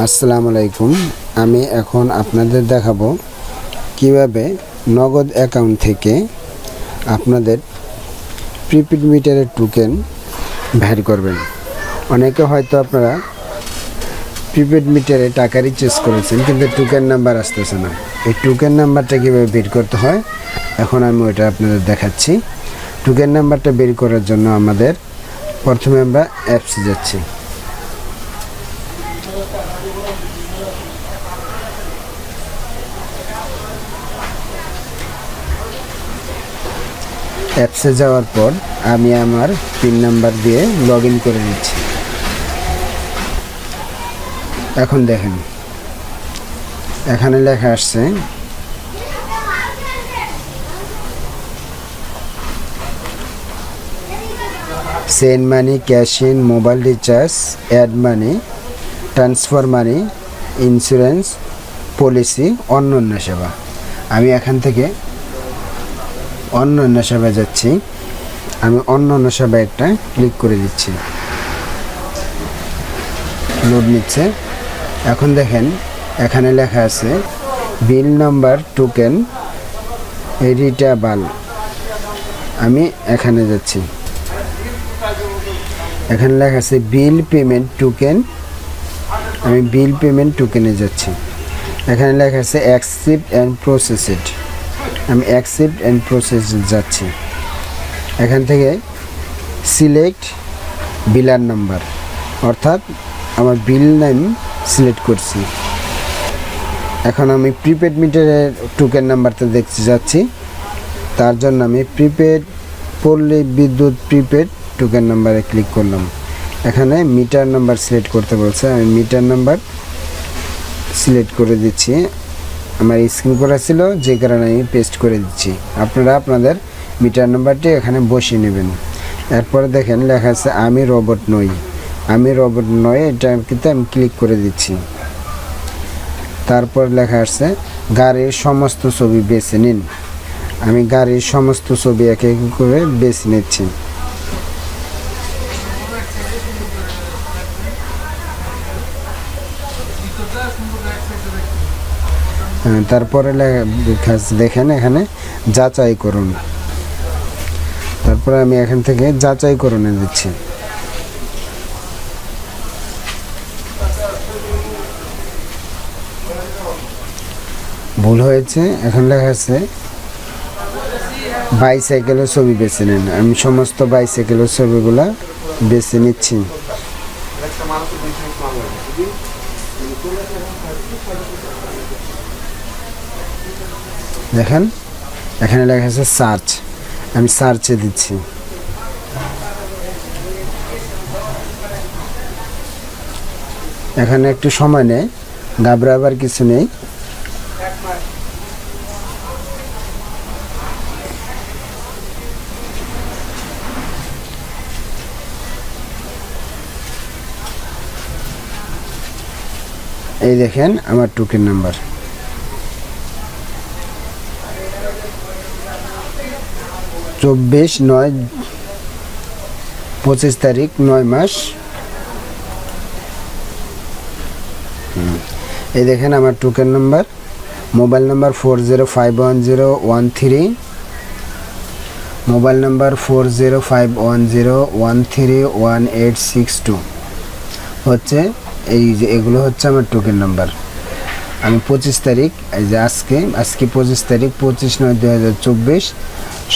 আসসালামু আলাইকুম। আমি এখন আপনাদের দেখাবো কিভাবে নগদ অ্যাকাউন্ট থেকে আপনাদের প্রিপেড মিটারের টোকেন বের করবেন। অনেকে হয়তো আপনারা প্রিপেড মিটারে টাকা রিচার্জ করেছেন কিন্তু টোকেন নাম্বার আসতেছে না। এই টোকেন নাম্বারটা কীভাবে বের করতে হয় এখন আমি ওইটা আপনাদের দেখাচ্ছি। টোকেন নাম্বারটা বের করার জন্য আমাদের প্রথমে আমরা অ্যাপসে যাচ্ছি। অ্যাপসে যাওয়ার পর আমি আমার পিন নাম্বার দিয়ে লগ ইন করে নিচ্ছি। এখন দেখেন এখানে লেখা আসছে send money, cash in, mobile recharge, add money, transfer money, insurance, policy, অন্যান্য সেবা। আমি এখান থেকে অন্যান্য সেবায় যাচ্ছি। আমি অন্যান্য সেবায় একটা ক্লিক করে দিচ্ছি। লোড নিচ্ছে। এখন দেখেন এখানে লেখা আছে বিল নাম্বার টোকেন এডিটেবল। আমি এখানে যাচ্ছি। এখানে লেখা আছে বিল পেমেন্ট টোকেন। আমি বিল পেমেন্ট টোকেনে যাচ্ছি। এখানে লেখা আছে অ্যাকসেপ্ট অ্যান্ড প্রসেসড। আমি অ্যাকসেপ্ট অ্যান্ড প্রসেস যাচ্ছি। এখান থেকে সিলেক্ট বিলার নাম্বার, অর্থাৎ আমার বিল নেম সিলেক্ট করছি। এখন আমি প্রিপেড মিটারের টোকেন নাম্বারটা দেখতে যাচ্ছি। তার জন্য আমি প্রিপেড পল্লী বিদ্যুৎ প্রিপেড টোকেন নাম্বারে ক্লিক করলাম। এখানে মিটার নাম্বার সিলেক্ট করতে বলছে। আমি মিটার নাম্বার সিলেক্ট করে দিচ্ছি। আমার স্ক্রিন করা ছিল যে কারণে আমি পেস্ট করে দিচ্ছি। আপনারা আপনাদের মিটার নাম্বারটি এখানে বসিয়ে নেবেন। এরপরে দেখেন লেখা আছে আমি রোবট নই। আমি রোবট নই, এটা কিন্তু আমি ক্লিক করে দিচ্ছি। তারপর লেখা আছে গাড়ির সমস্ত ছবি বেছে নিন। আমি গাড়ির সমস্ত ছবি এক এক করে বেছে নিচ্ছি। তারপরে দেখেন এখানে যাচাই করুন। তারপরে আমি এখান থেকে যাচাই করুনে দিচ্ছি। ভুল হয়েছে। এখন লেখা আছে বাইসাইকেলের ছবি বেছে নিন। আমি সমস্ত বাইসাইকেলের ছবিগুলা বেছে নিচ্ছি। দেখেন এখানে লেখা আছে সার্চ। আমি সার্চে দিচ্ছি। এখানে একটু সময় নেই, ঘাবড়াবার কিছু নেই। এই দেখেন আমার টোকেন নাম্বার। 24/9/25 তারিখ 9 মাস। এই দেখেন আমার token number. Mobile number 40510113। Mobile number 405101311862 হচ্ছে এই যে এগুলো হচ্ছে আমার টোকেন নাম্বার। আমি 25 তারিখ, এই যে আজকে 25 তারিখ 25/9/2024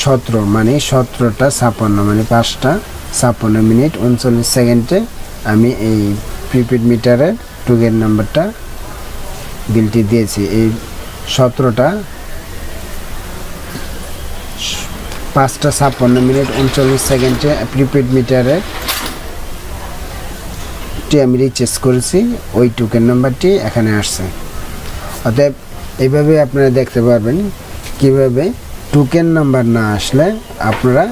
17 মানে 17টা 56 মানে 5টা 56 মিনিট 39 সেকেন্ডে আমি এই প্রিপেড মিটারের টোকেন নাম্বারটা বিলটি দিয়েছি। এই 17টা 5টা 56 মিনিট 39 সেকেন্ডে প্রিপেড মিটারের আমি রিচার্জ করেছি। ওই টোকেন নাম্বারটি এখানে আসছে। অতএব এইভাবে আপনারা দেখতে পারবেন কিভাবে টোকেন নাম্বার না আসলে আপনারা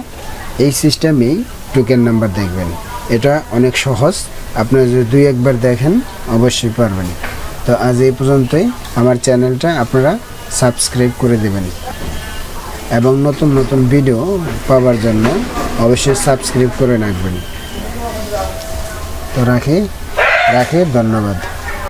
এই সিস্টেমেই টোকেন নাম্বার দেখবেন। এটা অনেক সহজ। আপনারা যদি 2-1 দেখেন অবশ্যই পারবেন। তো আজ এই পর্যন্তই। আমার চ্যানেলটা আপনারা সাবস্ক্রাইব করে দেবেন এবং নতুন নতুন ভিডিও পাওয়ার জন্য অবশ্যই সাবস্ক্রাইব করে রাখবেন। তো রাখি, ধন্যবাদ।